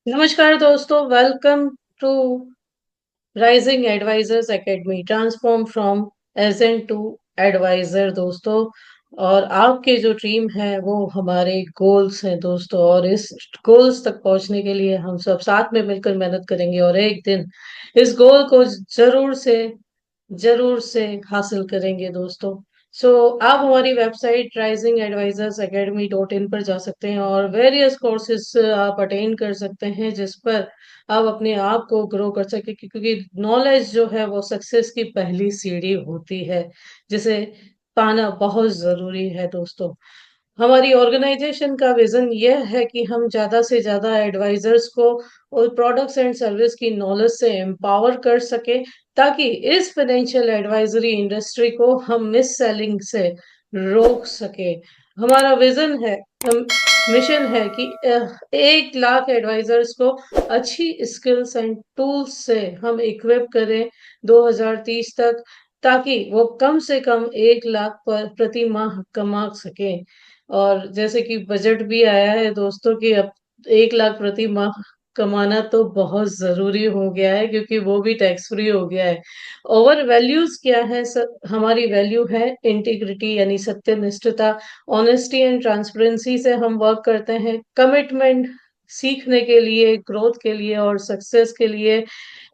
नमस्कार दोस्तों, welcome to rising advisors academy, transform from agent to advisor दोस्तों। और आपके जो ड्रीम है वो हमारे गोल्स हैं दोस्तों, और इस गोल्स तक पहुंचने के लिए हम सब साथ में मिलकर मेहनत करेंगे और एक दिन इस गोल को जरूर से हासिल करेंगे दोस्तों। सो आप हमारी वेबसाइट rising advisors academy.in पर जा सकते हैं और वेरियस कोर्सेज आप अटेन कर सकते हैं, जिस पर आप अपने आप को ग्रो कर सके, क्योंकि नॉलेज जो है वो सक्सेस की पहली सीढ़ी होती है, जिसे पाना बहुत जरूरी है दोस्तों। हमारी ऑर्गेनाइजेशन का विजन यह है कि हम ज्यादा से ज्यादा एडवाइजर्स को और प्रोडक्ट्स एंड सर्विस की नॉलेज से एम्पावर कर सके, ताकि इस फाइनेंशियल एडवाइजरी इंडस्ट्री को हम मिस सेलिंग से रोक सके। हमारा विजन है, हम मिशन है कि 1 लाख एडवाइजर्स को अच्छी स्किल्स एंड टूल्स से हम इक्विप करें 2030 तक, ताकि वो कम से कम 1 लाख पर प्रति माह कमा सके। और जैसे कि बजट भी आया है दोस्तों कि अब 1 लाख प्रति माह कमाना तो बहुत जरूरी हो गया है, क्योंकि वो भी टैक्स फ्री हो गया है। ओवर वैल्यूज क्या है सर? हमारी वैल्यू है इंटीग्रिटी, यानी सत्यनिष्ठता, ऑनेस्टी एंड ट्रांसपेरेंसी से हम वर्क करते हैं। कमिटमेंट, सीखने के लिए, ग्रोथ के लिए और सक्सेस के लिए।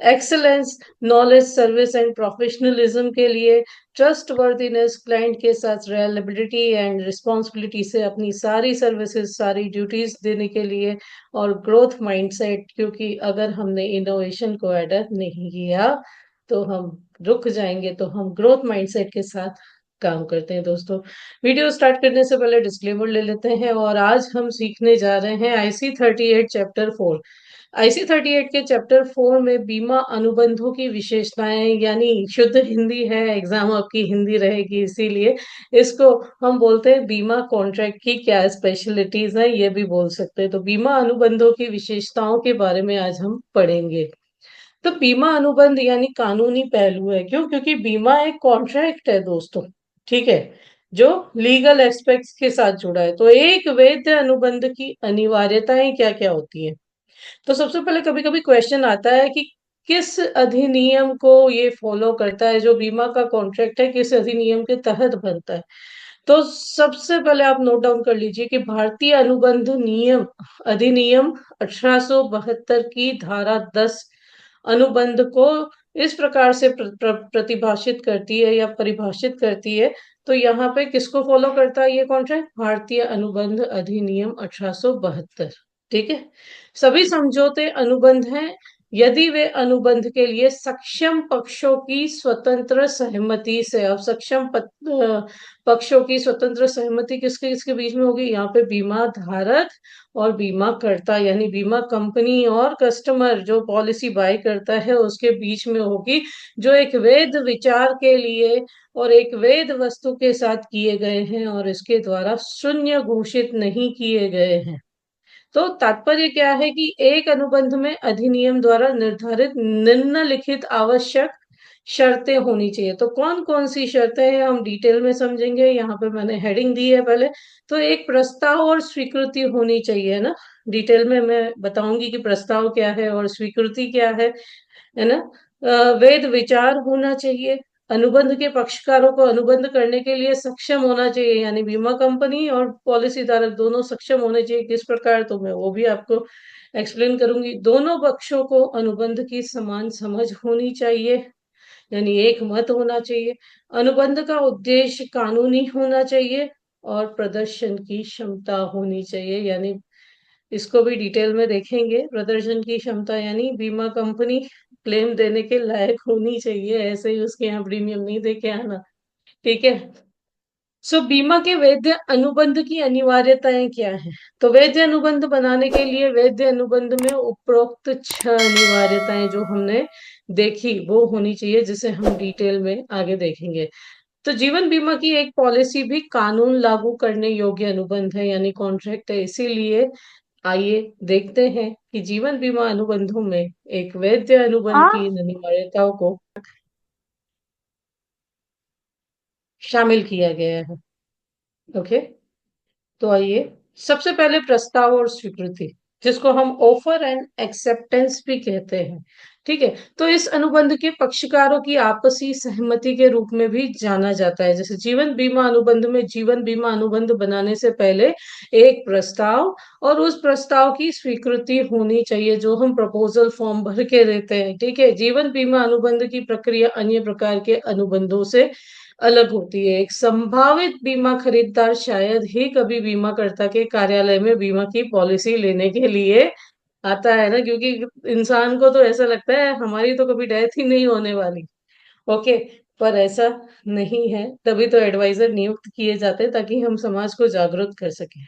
Excellence, knowledge, service and professionalism के लिए। ट्रस्ट वर्दीनेस, क्लाइंट के साथ रिलायबिलिटी एंड रिस्पॉन्सिबिलिटी से अपनी सारी सर्विसेज, सारी ड्यूटीज देने के लिए। और ग्रोथ माइंडसेट, क्योंकि अगर हमने इनोवेशन को अडॉप्ट नहीं किया तो हम रुक जाएंगे, तो हम ग्रोथ माइंडसेट के साथ काम करते हैं दोस्तों। वीडियो स्टार्ट करने से पहले डिस्क्लेमर ले लेते हैं, और आज हम सीखने जा रहे हैं IC38 चैप्टर 4। IC38 के चैप्टर 4 में बीमा अनुबंधों की विशेषताएं, यानी शुद्ध हिंदी है, एग्जाम आपकी हिंदी रहेगी, इसीलिए इसको हम बोलते हैं बीमा कॉन्ट्रैक्ट की क्या स्पेशलिटीज हैं, ये भी बोल सकते हैं। तो बीमा अनुबंधों की विशेषताओं के बारे में आज हम पढ़ेंगे। तो बीमा अनुबंध यानी कानूनी पहलू है। क्यों? क्योंकि बीमा एक कॉन्ट्रैक्ट है दोस्तों, ठीक है, जो लीगल एस्पेक्ट्स के साथ जुड़ा है। तो एक वैध अनुबंध की अनिवार्यताएं क्या क्या होती है? तो सबसे पहले कभी कभी क्वेश्चन आता है कि किस अधिनियम को ये फॉलो करता है, जो बीमा का कॉन्ट्रैक्ट है किस अधिनियम के तहत बनता है। तो सबसे पहले आप नोट डाउन कर लीजिए कि भारतीय अनुबंध नियम अधिनियम 1872 की धारा 10 अनुबंध को इस प्रकार से प्रतिभाषित करती है या परिभाषित करती है। तो यहाँ पे किसको फॉलो करता है ये कॉन्ट्रैक्ट? भारतीय अनुबंध अधिनियम 1872। ठीक है। सभी समझौते अनुबंध हैं यदि वे अनुबंध के लिए सक्षम पक्षों की स्वतंत्र सहमति से। अब पक्षों की स्वतंत्र सहमति किसके किसके बीच में होगी? यहाँ पे बीमा धारक और बीमा करता, यानी बीमा कंपनी और कस्टमर जो पॉलिसी बाय करता है उसके बीच में होगी, जो एक वैध विचार के लिए और एक वैध वस्तु के साथ किए गए हैं और इसके द्वारा शून्य घोषित नहीं किए गए हैं। तो तात्पर्य क्या है कि एक अनुबंध में अधिनियम द्वारा निर्धारित निम्नलिखित आवश्यक शर्तें होनी चाहिए। तो कौन कौन सी शर्तें हैं हम डिटेल में समझेंगे। यहाँ पे मैंने हेडिंग दी है पहले। तो एक प्रस्ताव और स्वीकृति होनी चाहिए ना। डिटेल में मैं बताऊंगी कि प्रस्ताव क्या है और स्वीकृति क्या है ना। वेद विचार होना चाहिए। अनुबंध के पक्षकारों को अनुबंध करने के लिए सक्षम होना चाहिए, यानी बीमा कंपनी और पॉलिसी धारक दोनों सक्षम होने चाहिए। किस प्रकार? तो मैं वो भी आपको एक्सप्लेन करूंगी। दोनों पक्षों को अनुबंध की समान समझ होनी चाहिए, यानी एक मत होना चाहिए। अनुबंध का उद्देश्य कानूनी होना चाहिए और प्रदर्शन की क्षमता होनी चाहिए, यानी इसको भी डिटेल में देखेंगे। प्रदर्शन की क्षमता यानी बीमा कंपनी क्लेम देने के लायक होनी चाहिए, ऐसे ही उसके यहाँ प्रीमियम नहीं देके आना। ठीक है। सो बीमा के वैध अनुबंध की अनिवार्यताएं क्या है? तो वैध अनुबंध बनाने के लिए वैध अनुबंध में उपरोक्त 6 अनिवार्यताएं जो हमने देखी वो होनी चाहिए, जिसे हम डिटेल में आगे देखेंगे। तो जीवन बीमा की एक पॉलिसी भी कानून लागू करने योग्य अनुबंध है, यानी कॉन्ट्रैक्ट है। इसीलिए आइए देखते हैं कि जीवन बीमा अनुबंधों में एक वैध अनुबंध की हाँ। इन अनिवार्यताओं को शामिल किया गया है। ओके। तो आइए, सबसे पहले प्रस्ताव और स्वीकृति। जिसको हम ऑफर एंड एक्सेप्टेंस भी कहते हैं। ठीक है, तो इस अनुबंध के पक्षकारों की आपसी सहमति के रूप में भी जाना जाता है। जैसे जीवन बीमा अनुबंध में जीवन बीमा अनुबंध बनाने से पहले एक प्रस्ताव और उस प्रस्ताव की स्वीकृति होनी चाहिए, जो हम प्रपोजल फॉर्म भर के देते हैं। ठीक है, जीवन बीमा अनुबंध की प्रक्रिया अन्य प्रकार के अनुबंधों से अलग होती है। एक संभावित बीमा खरीदार शायद ही कभी बीमाकर्ता के कार्यालय में बीमा की पॉलिसी लेने के लिए आता है ना, क्योंकि इंसान को तो ऐसा लगता है हमारी तो कभी डेथ ही नहीं होने वाली। ओके, पर ऐसा नहीं है, तभी तो एडवाइजर नियुक्त किए जाते हैं ताकि हम समाज को जागरूक कर सकें।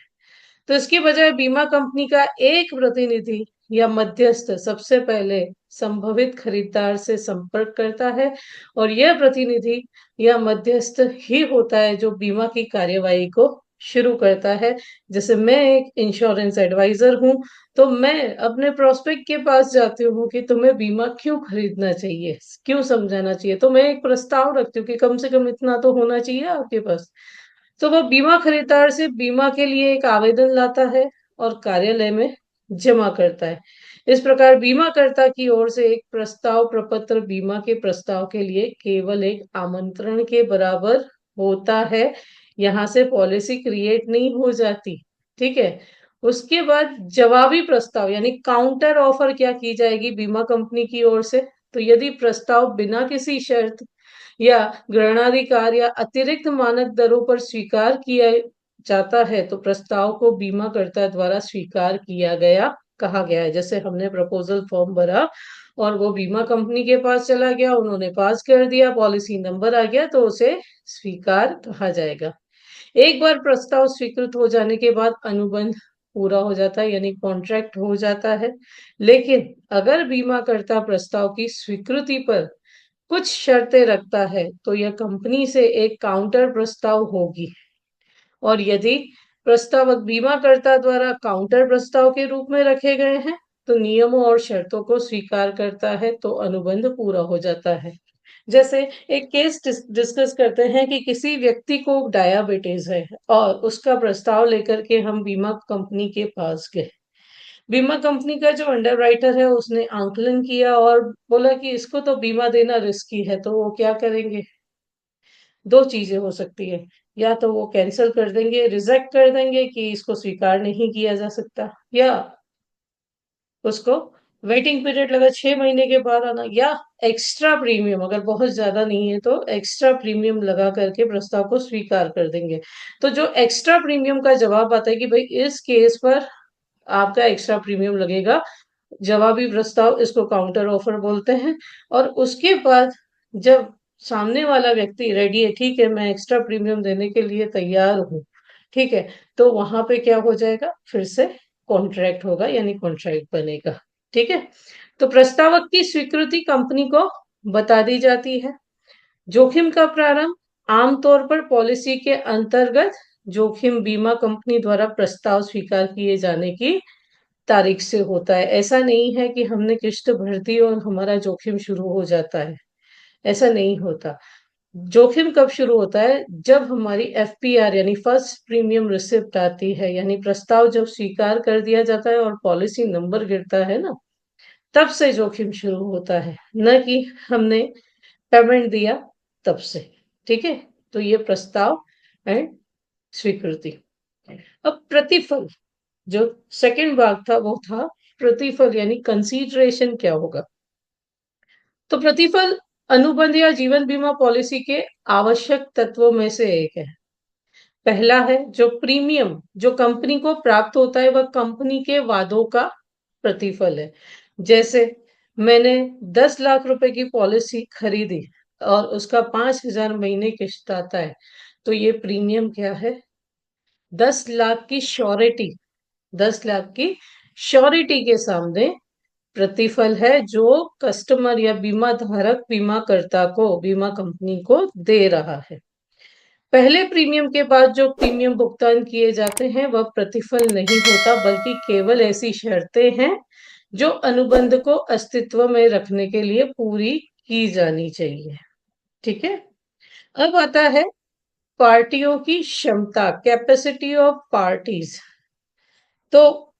तो इसकी बजाय बीमा कंपनी का एक प्रतिनिधि या मध्यस्थ सबसे पहले संभवित खरीदार से संपर्क करता है, और यह प्रतिनिधि या मध्यस्थ ही होता है जो बीमा की कार्यवाही को शुरू करता है। जैसे मैं एक इंश्योरेंस एडवाइजर हूं, तो मैं अपने प्रोस्पेक्ट के पास जाती हूँ कि तुम्हें बीमा क्यों खरीदना चाहिए, क्यों समझाना चाहिए, तो मैं एक प्रस्ताव रखती हूँ कि कम से कम इतना तो होना चाहिए आपके पास। तो वह बीमा खरीदार से बीमा के लिए एक आवेदन लाता है और कार्यालय में जमा करता है। इस प्रकार बीमाकर्ता की ओर से एक प्रस्ताव प्रपत्र बीमा के प्रस्ताव के लिए केवल एक आमंत्रण के बराबर होता है। यहाँ से पॉलिसी क्रिएट नहीं हो जाती। ठीक है, उसके बाद जवाबी प्रस्ताव यानी काउंटर ऑफर क्या की जाएगी बीमा कंपनी की ओर से। तो यदि प्रस्ताव बिना किसी शर्त या ग्रहणाधिकार या अतिरिक्त मानक दरों पर स्वीकार किया जाता है, तो प्रस्ताव को बीमाकर्ता द्वारा स्वीकार किया गया कहा गया है। जैसे हमने प्रपोजल फॉर्म भरा और वो बीमा कंपनी के पास चला गया, उन्होंने पास कर दिया, पॉलिसी नंबर आ गया, तो उसे स्वीकार कहा जाएगा। एक बार प्रस्ताव स्वीकृत हो जाने के बाद अनुबंध पूरा हो जाता है, यानी कॉन्ट्रैक्ट हो जाता है। लेकिन अगर बीमाकर्ता प्रस्ताव की स्वीकृति पर कुछ शर्तें रखता है, तो यह कंपनी से एक काउंटर प्रस्ताव होगी। और यदि प्रस्तावक बीमाकर्ता द्वारा काउंटर प्रस्ताव के रूप में रखे गए हैं, तो नियमों और शर्तों को स्वीकार करता है, तो अनुबंध पूरा हो जाता है। जैसे एक केस डिस्कस करते हैं कि किसी व्यक्ति को डायबिटीज है और उसका प्रस्ताव लेकर के हम बीमा कंपनी के पास गए। बीमा कंपनी का जो अंडरराइटर है उसने आंकलन किया और बोला कि इसको तो बीमा देना रिस्की है, तो वो क्या करेंगे, दो चीजें हो सकती है। या तो वो कैंसिल कर देंगे, रिजेक्ट कर देंगे कि इसको स्वीकार नहीं किया जा सकता, या उसको वेटिंग पीरियड लगा 6 महीने के बाद आना, या एक्स्ट्रा प्रीमियम अगर बहुत ज्यादा नहीं है तो एक्स्ट्रा प्रीमियम लगा करके प्रस्ताव को स्वीकार कर देंगे। तो जो एक्स्ट्रा प्रीमियम का जवाब आता है कि भाई इस केस पर आपका एक्स्ट्रा प्रीमियम लगेगा, जवाबी प्रस्ताव, इसको काउंटर ऑफर बोलते हैं। और उसके बाद जब सामने वाला व्यक्ति रेडी है, ठीक है मैं एक्स्ट्रा प्रीमियम देने के लिए तैयार हूँ, ठीक है, तो वहां पे क्या हो जाएगा, फिर से कॉन्ट्रैक्ट होगा, यानी कॉन्ट्रैक्ट बनेगा। ठीक है, तो प्रस्तावक की स्वीकृति कंपनी को बता दी जाती है। जोखिम का प्रारंभ आमतौर पर पॉलिसी के अंतर्गत जोखिम बीमा कंपनी द्वारा प्रस्ताव स्वीकार किए जाने की तारीख से होता है। ऐसा नहीं है कि हमने किस्त भर दी और हमारा जोखिम शुरू हो जाता है, ऐसा नहीं होता। जोखिम कब शुरू होता है, जब हमारी एफपीआर यानी फर्स्ट प्रीमियम रिसिप्ट आती है, यानी प्रस्ताव जब स्वीकार कर दिया जाता है और पॉलिसी नंबर गिरता है ना, तब से जोखिम शुरू होता है, न कि हमने पेमेंट दिया तब से। ठीक है, तो ये प्रस्ताव एंड स्वीकृति। अब प्रतिफल, जो सेकंड भाग था वो था प्रतिफल यानी कंसीडरेशन क्या होगा। तो प्रतिफल अनुबंध या जीवन बीमा पॉलिसी के आवश्यक तत्वों में से एक है। पहला है जो प्रीमियम जो कंपनी को प्राप्त होता है, वह कंपनी के वादों का प्रतिफल है। जैसे मैंने 10 लाख रुपए की पॉलिसी खरीदी और उसका 5,000 महीने किश्त आता है, तो ये प्रीमियम क्या है, 10 लाख की श्योरिटी, 10 लाख की श्योरिटी के सामने प्रतिफल है जो कस्टमर या बीमा धारक बीमाकर्ता को बीमा कंपनी को दे रहा है। पहले प्रीमियम के बाद जो प्रीमियम भुगतान किए जाते हैं वह प्रतिफल नहीं होता, बल्कि केवल ऐसी शर्तें हैं जो अनुबंध को अस्तित्व में रखने के लिए पूरी की जानी चाहिए। ठीक है, अब आता है पार्टियों की क्षमता, कैपेसिटी ऑफ पार्टीज। तो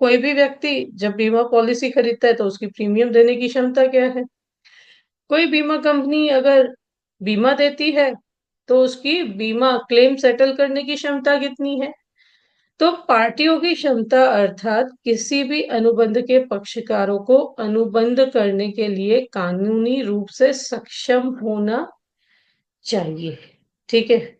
कोई भी व्यक्ति जब बीमा पॉलिसी खरीदता है तो उसकी प्रीमियम देने की क्षमता क्या है? कोई बीमा कंपनी अगर बीमा देती है तो उसकी बीमा क्लेम सेटल करने की क्षमता कितनी है? तो पार्टियों की क्षमता अर्थात किसी भी अनुबंध के पक्षकारों को अनुबंध करने के लिए कानूनी रूप से सक्षम होना चाहिए। ठीक है।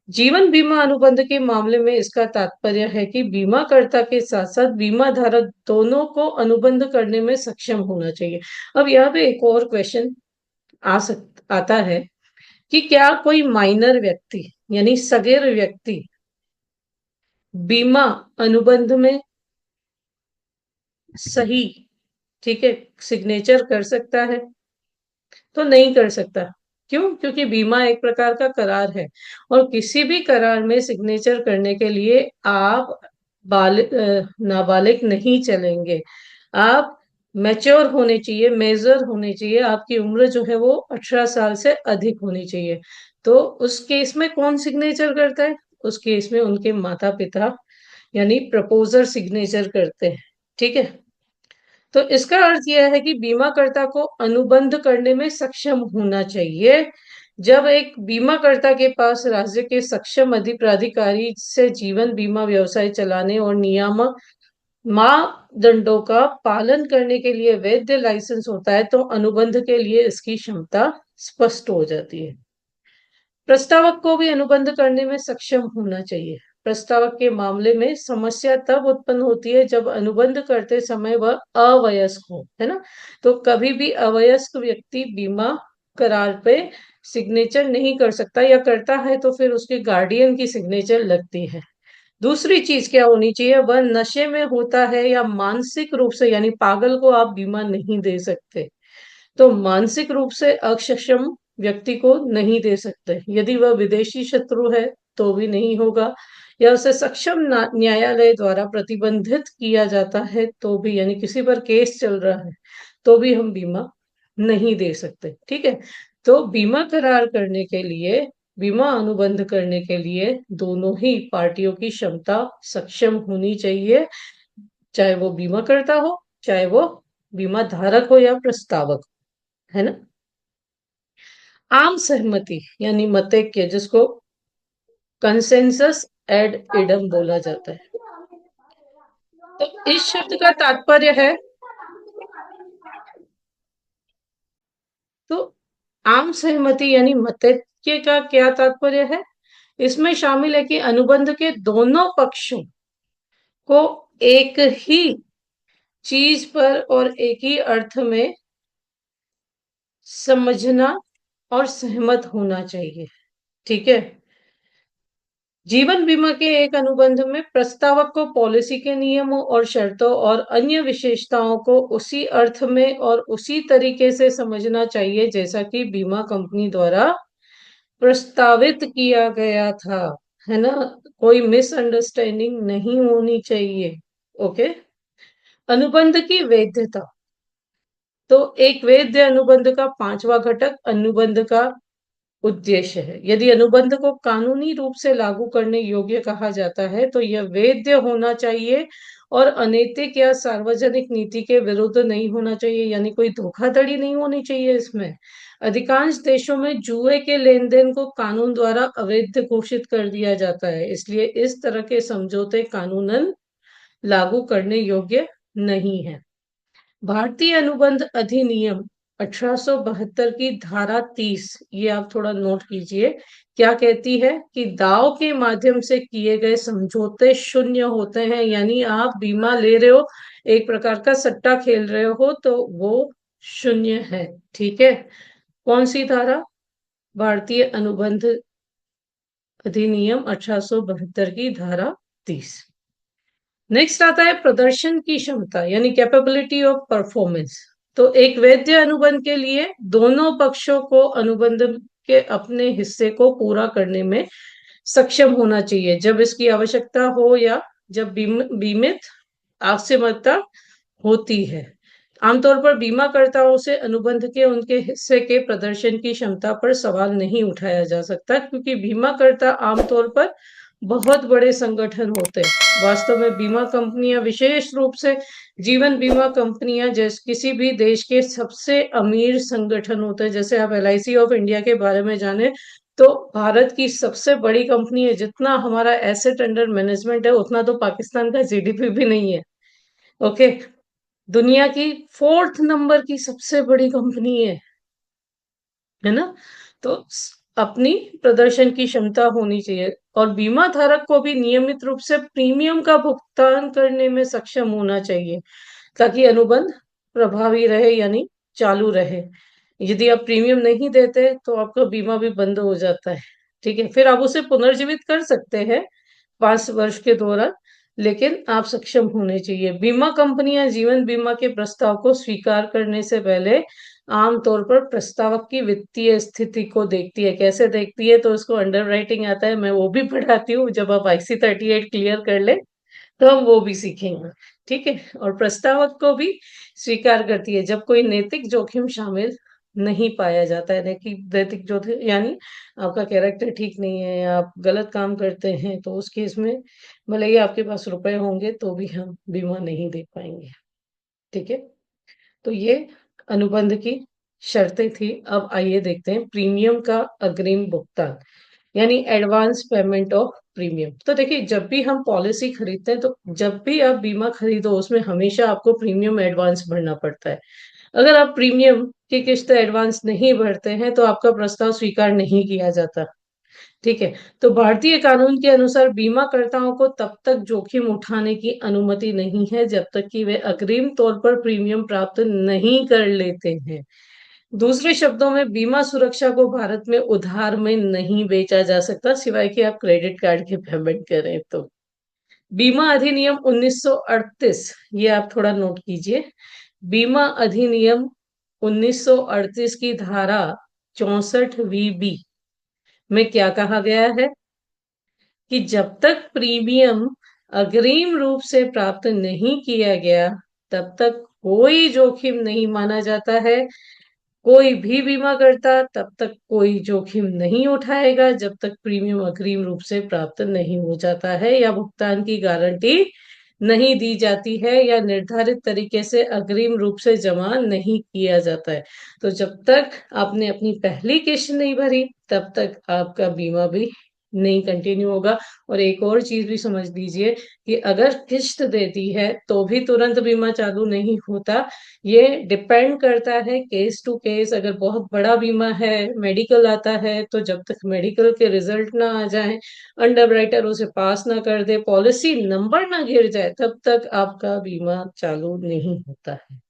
जीवन बीमा अनुबंध के मामले में इसका तात्पर्य है कि बीमाकर्ता के साथ साथ बीमा धारक दोनों को अनुबंध करने में सक्षम होना चाहिए। अब यहाँ पे एक और क्वेश्चन आता है कि क्या कोई माइनर व्यक्ति यानी सगीर व्यक्ति बीमा अनुबंध में सही, ठीक है, सिग्नेचर कर सकता है? तो नहीं कर सकता। क्यों? क्योंकि बीमा एक प्रकार का करार है और किसी भी करार में सिग्नेचर करने के लिए आप नाबालिग नहीं चलेंगे। आप मैच्योर होने चाहिए, मेजर होने चाहिए, आपकी उम्र जो है वो 18 साल से अधिक होनी चाहिए। तो उस केस में कौन सिग्नेचर करता है? उस केस में उनके माता पिता यानी प्रपोजर सिग्नेचर करते हैं। ठीक है। तो इसका अर्थ यह है कि बीमाकर्ता को अनुबंध करने में सक्षम होना चाहिए। जब एक बीमाकर्ता के पास राज्य के सक्षम प्राधिकारी से जीवन बीमा व्यवसाय चलाने और नियामक मापदंडों का पालन करने के लिए वैध लाइसेंस होता है तो अनुबंध के लिए इसकी क्षमता स्पष्ट हो जाती है। प्रस्तावक को भी अनुबंध करने में सक्षम होना चाहिए। प्रस्तावक के मामले में समस्या तब उत्पन्न होती है जब अनुबंध करते समय वह अवयस्क हो, है ना। तो कभी भी अवयस्क व्यक्ति बीमा करार पे सिग्नेचर नहीं कर सकता, या करता है तो फिर उसके गार्डियन की सिग्नेचर लगती है। दूसरी चीज क्या होनी चाहिए? वह नशे में होता है या मानसिक रूप से, यानी पागल को आप बीमा नहीं दे सकते। तो मानसिक रूप से अक्षम व्यक्ति को नहीं दे सकते। यदि वह विदेशी शत्रु है तो भी नहीं होगा, या उसे सक्षम न्यायालय द्वारा प्रतिबंधित किया जाता है तो भी, यानी किसी पर केस चल रहा है तो भी हम बीमा नहीं दे सकते। ठीक है। तो बीमा करार करने के लिए, बीमा अनुबंध करने के लिए दोनों ही पार्टियों की क्षमता सक्षम होनी चाहिए, चाहे वो बीमा करता हो, चाहे वो बीमा धारक हो या प्रस्तावक, है ना। आम सहमति यानी मतैक्य, जिसको कंसेंसस एड इडम बोला जाता है। तो इस शब्द का तात्पर्य है, तो आम सहमति यानी मतैक्य का क्या तात्पर्य है? इसमें शामिल है कि अनुबंध के दोनों पक्षों को एक ही चीज पर और एक ही अर्थ में समझना और सहमत होना चाहिए। ठीक है। जीवन बीमा के एक अनुबंध में प्रस्तावक को पॉलिसी के नियमों और शर्तों और अन्य विशेषताओं को उसी अर्थ में और उसी तरीके से समझना चाहिए जैसा कि बीमा कंपनी द्वारा प्रस्तावित किया गया था, है ना। कोई मिसअंडरस्टैंडिंग नहीं होनी चाहिए। ओके। अनुबंध की वैधता। तो एक वैध अनुबंध का पांचवा घटक अनुबंध का उद्देश्य है। यदि अनुबंध को कानूनी रूप से लागू करने योग्य कहा जाता है तो यह वैध होना चाहिए और अनैतिक या सार्वजनिक नीति के विरुद्ध नहीं होना चाहिए, यानी कोई धोखाधड़ी नहीं होनी चाहिए इसमें। अधिकांश देशों में जुए के लेन देन को कानून द्वारा अवैध घोषित कर दिया जाता है, इसलिए इस तरह के समझौते कानूनन लागू करने योग्य नहीं है। भारतीय अनुबंध अधिनियम 1872 की धारा 30, ये आप थोड़ा नोट कीजिए, क्या कहती है कि दाव के माध्यम से किए गए समझौते शून्य होते हैं। यानी आप बीमा ले रहे हो, एक प्रकार का सट्टा खेल रहे हो, तो वो शून्य है। ठीक है। कौन सी धारा? भारतीय अनुबंध अधिनियम 1872 की धारा 30। नेक्स्ट आता है प्रदर्शन की क्षमता यानी कैपेबिलिटी ऑफ परफॉर्मेंस। तो एक वैध अनुबंध के लिए दोनों पक्षों को अनुबंध के अपने हिस्से को पूरा करने में सक्षम होना चाहिए जब इसकी आवश्यकता हो या जब बीमित अक्षमता होती है। आमतौर पर बीमाकर्ताओं से अनुबंध के उनके हिस्से के प्रदर्शन की क्षमता पर सवाल नहीं उठाया जा सकता, क्योंकि बीमाकर्ता आमतौर पर बहुत बड़े संगठन होते हैं। वास्तव में बीमा कंपनियां, विशेष रूप से जीवन बीमा कंपनियां, जैसे किसी भी देश के सबसे अमीर संगठन होते हैं। जैसे आप LIC ऑफ इंडिया के बारे में जाने तो भारत की सबसे बड़ी कंपनी है। जितना हमारा एसेट अंडर मैनेजमेंट है उतना तो पाकिस्तान का GDP भी नहीं है। ओके, दुनिया की 4th नंबर की सबसे बड़ी कंपनी है ना। तो अपनी प्रदर्शन की क्षमता होनी चाहिए और बीमा धारक को भी नियमित रूप से प्रीमियम का भुगतान करने में सक्षम होना चाहिए ताकि अनुबंध प्रभावी रहे, यानी चालू रहे। यदि आप प्रीमियम नहीं देते तो आपका बीमा भी बंद हो जाता है। ठीक है, फिर आप उसे पुनर्जीवित कर सकते हैं 5 वर्ष के दौरान, लेकिन आप सक्षम होने चाहिए। बीमा कंपनियां जीवन बीमा के प्रस्ताव को स्वीकार करने से पहले आमतौर पर प्रस्तावक की वित्तीय स्थिति को देखती है। कैसे देखती है? तो उसको अंडरराइटिंग आता है, मैं वो भी पढ़ाती हूँ। जब आप IC 38 क्लियर कर ले तो हम वो भी सीखेंगे। ठीक है, और प्रस्तावक को भी स्वीकार करती है जब कोई नैतिक जोखिम शामिल नहीं पाया जाता है। नैतिक जोखिम यानी आपका कैरेक्टर ठीक नहीं है या आप गलत काम करते हैं, तो उस केस में भले ही आपके पास रुपए होंगे तो भी हम बीमा नहीं दे पाएंगे। ठीक है, तो ये अनुबंध की शर्तें थी। अब आइए देखते हैं प्रीमियम का अग्रिम भुगतान, यानी एडवांस पेमेंट ऑफ प्रीमियम। तो देखिए, जब भी हम पॉलिसी खरीदते हैं तो जब भी आप बीमा खरीदो उसमें हमेशा आपको प्रीमियम एडवांस भरना पड़ता है। अगर आप प्रीमियम की किस्त एडवांस नहीं भरते हैं तो आपका प्रस्ताव स्वीकार नहीं किया जाता। ठीक है, तो भारतीय कानून के अनुसार बीमाकर्ताओं को तब तक जोखिम उठाने की अनुमति नहीं है जब तक कि वे अग्रिम तौर पर प्रीमियम प्राप्त नहीं कर लेते हैं। दूसरे शब्दों में, बीमा सुरक्षा को भारत में उधार में नहीं बेचा जा सकता सिवाय कि आप क्रेडिट कार्ड के पेमेंट करें तो। बीमा अधिनियम 1938, ये आप थोड़ा नोट कीजिए। बीमा अधिनियम 1938 की धारा 64 B में क्या कहा गया है कि जब तक प्रीमियम अग्रिम रूप से प्राप्त नहीं किया गया तब तक कोई जोखिम नहीं माना जाता है। कोई भी बीमा करता तब तक कोई जोखिम नहीं उठाएगा जब तक प्रीमियम अग्रिम रूप से प्राप्त नहीं हो जाता है या भुगतान की गारंटी नहीं दी जाती है या निर्धारित तरीके से अग्रिम रूप से जमा नहीं किया जाता है। तो जब तक आपने अपनी पहली किस्त नहीं भरी तब तक आपका बीमा भी नहीं कंटिन्यू होगा। और एक और चीज भी समझ लीजिए कि अगर किस्त देती है तो भी तुरंत बीमा चालू नहीं होता। ये डिपेंड करता है केस टू केस। अगर बहुत बड़ा बीमा है, मेडिकल आता है, तो जब तक मेडिकल के रिजल्ट ना आ जाए, अंडरराइटर उसे पास ना कर दे, पॉलिसी नंबर ना गिर जाए, तब तक आपका बीमा चालू नहीं होता है।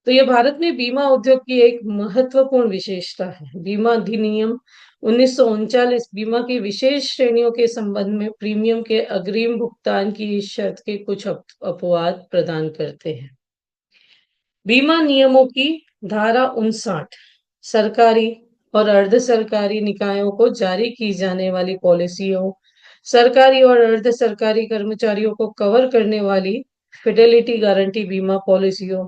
तो ये भारत में बीमा उद्योग की एक महत्वपूर्ण विशेषता है। बीमा अधिनियम 1939 बीमा की विशेष श्रेणियों के संबंध में प्रीमियम के अग्रिम भुगतान की शर्त के कुछ अपवाद प्रदान करते हैं। बीमा नियमों की धारा 59 सरकारी और अर्ध सरकारी निकायों को जारी की जाने वाली पॉलिसियों, सरकारी और अर्ध सरकारी कर्मचारियों को कवर करने वाली फिडेलिटी गारंटी बीमा पॉलिसियों,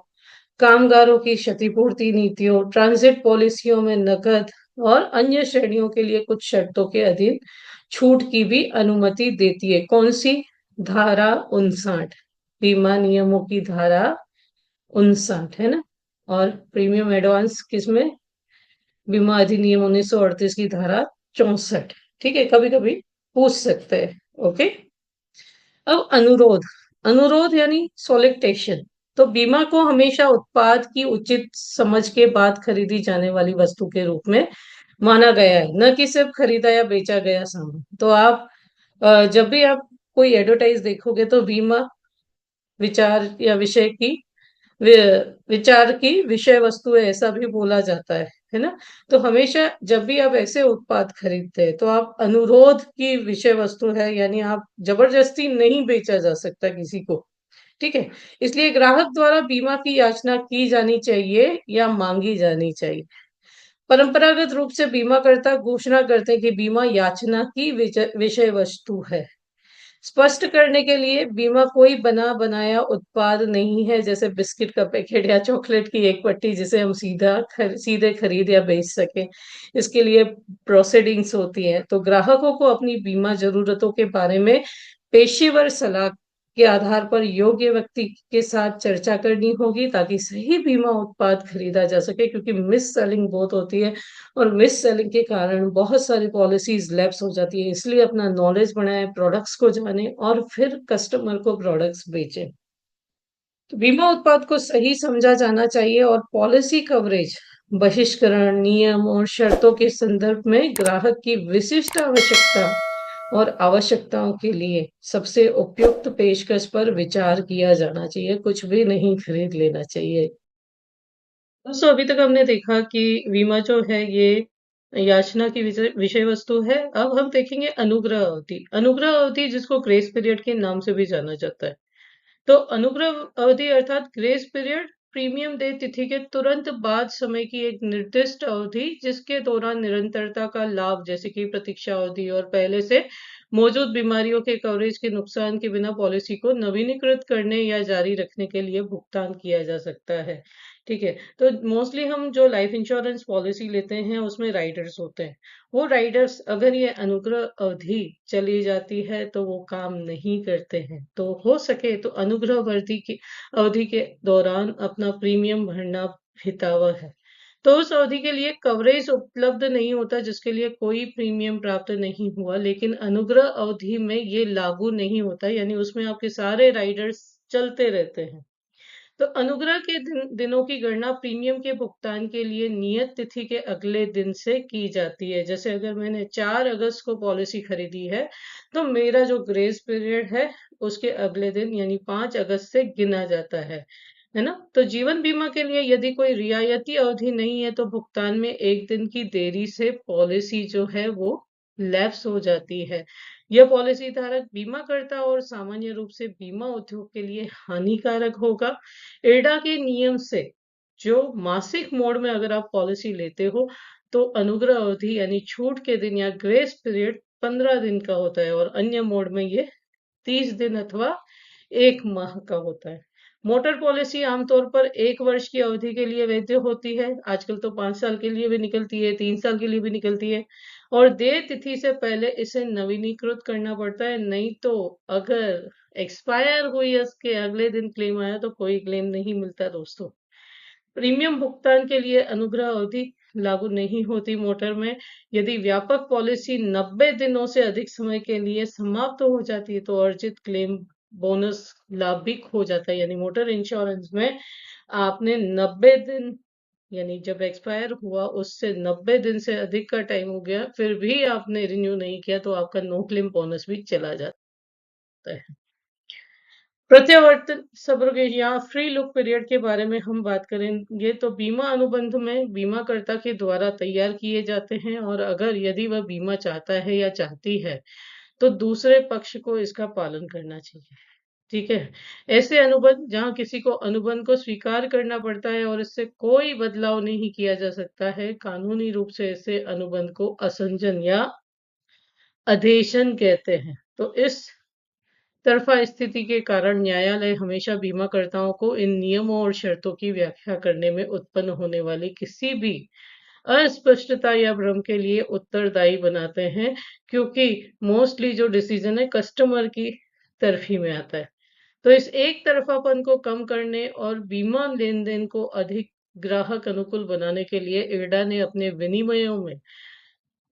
कामगारों की क्षतिपूर्ति नीतियों, ट्रांजिट पॉलिसियों में नकद और अन्य श्रेणियों के लिए कुछ शर्तों के अधीन छूट की भी अनुमति देती है। कौन सी? धारा 59, बीमा नियमों की धारा 59 है ना। और प्रीमियम एडवांस किसमें? बीमा अधिनियम 1938 की धारा 64। ठीक है, कभी कभी पूछ सकते हैं। ओके, अब अनुरोध। अनुरोध यानी सोलिसिटेशन। तो बीमा को हमेशा उत्पाद की उचित समझ के बाद खरीदी जाने वाली वस्तु के रूप में माना गया है, न कि सिर्फ खरीदा या बेचा गया सामान। तो आप जब भी आप कोई एडवर्टाइज देखोगे तो बीमा विचार या विषय की विचार की विषय वस्तु है, ऐसा भी बोला जाता है ना। तो हमेशा जब भी आप ऐसे उत्पाद खरीदते हैं तो आप अनुरोध की विषय वस्तु है, यानी आप जबरदस्ती नहीं बेचा जा सकता किसी को। ठीक है, इसलिए ग्राहक द्वारा बीमा की याचना की जानी चाहिए या मांगी जानी चाहिए। परंपरागत रूप से बीमाकर्ता घोषणा करते हैं कि बीमा याचना की विषय वस्तु है। स्पष्ट करने के लिए बीमा कोई बना बनाया उत्पाद नहीं है, जैसे बिस्किट का पैकेट या चॉकलेट की एक पट्टी जिसे हम सीधे खरीद या बेच सके। इसके लिए प्रोसीडिंग्स होती हैं। तो ग्राहकों को अपनी बीमा जरूरतों के बारे में पेशेवर सलाह के आधार पर योग्य व्यक्ति के साथ चर्चा करनी होगी, ताकि सही बीमा उत्पाद खरीदा जा सके, क्योंकि मिस सेलिंग बहुत होती है और मिस सेलिंग के कारण बहुत सारी पॉलिसीज लैप्स हो जाती है। इसलिए अपना नॉलेज बढ़ाएं, प्रोडक्ट्स को जानें और फिर कस्टमर को प्रोडक्ट्स बेचें। तो बीमा उत्पाद को सही समझा जाना चाहिए और पॉलिसी कवरेज, बहिष्करण, नियम और शर्तों के संदर्भ में ग्राहक की विशिष्ट आवश्यकता और आवश्यकताओं के लिए सबसे उपयुक्त पेशकश पर विचार किया जाना चाहिए। कुछ भी नहीं खरीद लेना चाहिए। दोस्तों, अभी तक हमने देखा कि बीमा जो है ये याचना की विषय विषय वस्तु है। अब हम देखेंगे अनुग्रह अवधि। अनुग्रह अवधि, जिसको ग्रेस पीरियड के नाम से भी जाना जाता है। तो अनुग्रह अवधि अर्थात ग्रेस पीरियड प्रीमियम देय तिथि के तुरंत बाद समय की एक निर्दिष्ट अवधि, जिसके दौरान निरंतरता का लाभ, जैसे कि प्रतीक्षा अवधि और पहले से मौजूद बीमारियों के कवरेज के नुकसान के बिना पॉलिसी को नवीनीकृत करने या जारी रखने के लिए भुगतान किया जा सकता है। ठीक है। तो मोस्टली हम जो लाइफ इंश्योरेंस पॉलिसी लेते हैं उसमें राइडर्स होते हैं। वो राइडर्स अगर ये अनुग्रह अवधि चली जाती है तो वो काम नहीं करते हैं। तो हो सके तो अनुग्रह अवधि के दौरान अपना प्रीमियम भरना हितावह है। तो उस अवधि के लिए कवरेज उपलब्ध नहीं होता, जिसके लिए कोई प्रीमियम प्राप्त नहीं हुआ, लेकिन अनुग्रह अवधि में ये लागू नहीं होता, यानी उसमें आपके सारे राइडर्स चलते रहते हैं। तो अनुग्रह के दिनों की गणना प्रीमियम के भुगतान के लिए नियत तिथि के अगले दिन से की जाती है। जैसे अगर मैंने 4 अगस्त को पॉलिसी खरीदी है, तो मेरा जो ग्रेस पीरियड है उसके अगले दिन यानी 5 अगस्त से गिना जाता है ना? तो जीवन बीमा के लिए यदि कोई रियायती अवधि नहीं है, तो भुगतान में 1 दिन की देरी से पॉलिसी जो है वो लैप्स हो जाती है। यह पॉलिसी धारक, बीमाकर्ता और सामान्य रूप से बीमा उद्योग के लिए हानिकारक होगा। इरडा के नियम से जो मासिक मोड में अगर आप पॉलिसी लेते हो, तो अनुग्रह अवधि यानी छूट के दिन या ग्रेस पीरियड 15 दिन का होता है और अन्य मोड में ये 30 दिन अथवा 1 माह का होता है। मोटर पॉलिसी आमतौर पर 1 वर्ष की अवधि के लिए वैध होती है। आजकल तो 5 साल के लिए भी निकलती है, 3 साल के लिए भी निकलती है और देय तिथि से पहले इसे नवीनीकृत करना पड़ता है। नहीं तो अगर एक्सपायर हुई उसके अगले दिन क्लेम आया तो कोई क्लेम नहीं मिलता दोस्तों। प्रीमियम भुगतान के लिए अनुग्रह अवधि लागू नहीं होती मोटर में। यदि व्यापक पॉलिसी 90 दिनों से अधिक समय के लिए समाप्त हो जाती है, तो अर्जित क्लेम बोनस लाभ भी खो जाता है। यानी मोटर इंश्योरेंस में आपने 90 दिन, यानी जब एक्सपायर हुआ उससे 90 दिन से अधिक का टाइम हो गया, फिर भी आपने रिन्यू नहीं किया, तो आपका नो क्लेम बोनस भी चला जाता है। प्रत्यावर्तन सब्रोगेशन या फ्री लुक पीरियड के बारे में हम बात करेंगे, तो बीमा अनुबंध में बीमाकर्ता के द्वारा तैयार किए जाते हैं और अगर यदि वह बीमा चाहता है या चाहती है, तो दूसरे पक्ष को इसका पालन करना चाहिए। ठीक है। ऐसे अनुबंध जहां किसी को अनुबंध को स्वीकार करना पड़ता है और इससे कोई बदलाव नहीं किया जा सकता है, कानूनी रूप से ऐसे अनुबंध को असंजन या अधेशन कहते हैं। तो इस तरफा स्थिति के कारण न्यायालय हमेशा बीमाकर्ताओं को इन नियमों और शर्तों की व्याख्या करने में उत्पन्न होने वाली किसी भी अस्पष्टता या भ्रम के लिए उत्तरदायी बनाते हैं, क्योंकि मोस्टली जो डिसीजन है कस्टमर की तरफ ही में आता है। तो इस एक तरफापन को कम करने और बीमा लेन-देन को अधिक ग्राहक अनुकूल बनाने के लिए इरडा ने अपने विनिमयों में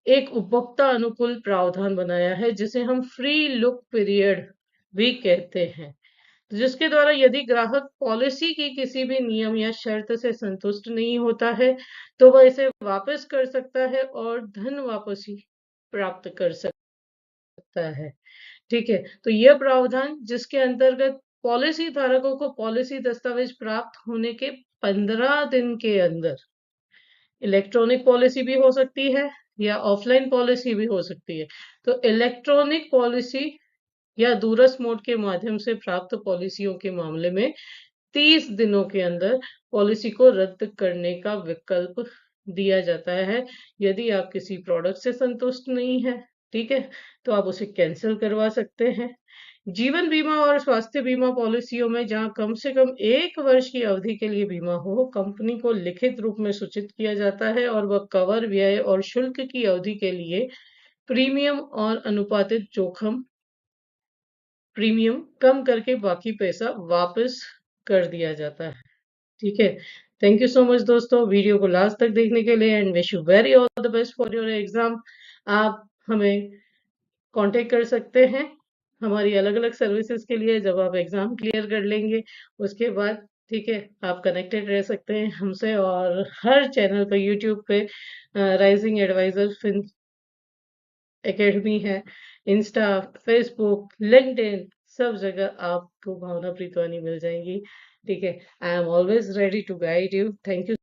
एक उपभोक्ता अनुकूल प्रावधान बनाया है, जिसे हम फ्री लुक पीरियड भी कहते हैं। जिसके द्वारा यदि ग्राहक पॉलिसी की किसी भी नियम या शर्त से संतुष्ट नहीं होता है, तो वह इसे वापस कर सकता है और धन वापसी प्राप्त कर सकता है। ठीक है। तो यह प्रावधान, जिसके अंतर्गत पॉलिसी धारकों को पॉलिसी दस्तावेज प्राप्त होने के 15 दिन के अंदर इलेक्ट्रॉनिक पॉलिसी भी हो सकती है या ऑफलाइन पॉलिसी भी हो सकती है। तो इलेक्ट्रॉनिक पॉलिसी या दूरस्थ मोड के माध्यम से प्राप्त पॉलिसियों के मामले में 30 दिनों के अंदर पॉलिसी को रद्द करने का विकल्प दिया जाता है, यदि आप किसी प्रोडक्ट से संतुष्ट नहीं है। ठीक है? तो आप उसे कैंसल करवा सकते हैं। जीवन बीमा और स्वास्थ्य बीमा पॉलिसियों में जहाँ कम से कम 1 वर्ष की अवधि के लिए बीमा हो, कंपनी को लिखित रूप में सूचित किया जाता है और वह कवर, व्यय और शुल्क की अवधि के लिए प्रीमियम और अनुपातित जोखिम प्रीमियम कम करके बाकी पैसा वापस कर दिया जाता है। ठीक है? थैंक यू सो मच दोस्तों वीडियो को लास्ट तक देखने के लिए and wish you very all the best for your exam. आप हमें कांटेक्ट कर सकते हैं हमारी अलग-अलग सर्विसेज के लिए जब आप एग्जाम क्लियर कर लेंगे। उसके बाद ठीक है, आप कनेक्टेड रह सकते हैं हमसे और हर चैनल पे यूट्यूब पे राइजिंग एडवाइजर फिन एकेडमी है, इंस्टा, फेसबुक, लिंक्डइन सब जगह आपको भावना प्रीतवानी मिल जाएंगी। ठीक है? I am always ready to guide you. Thank you.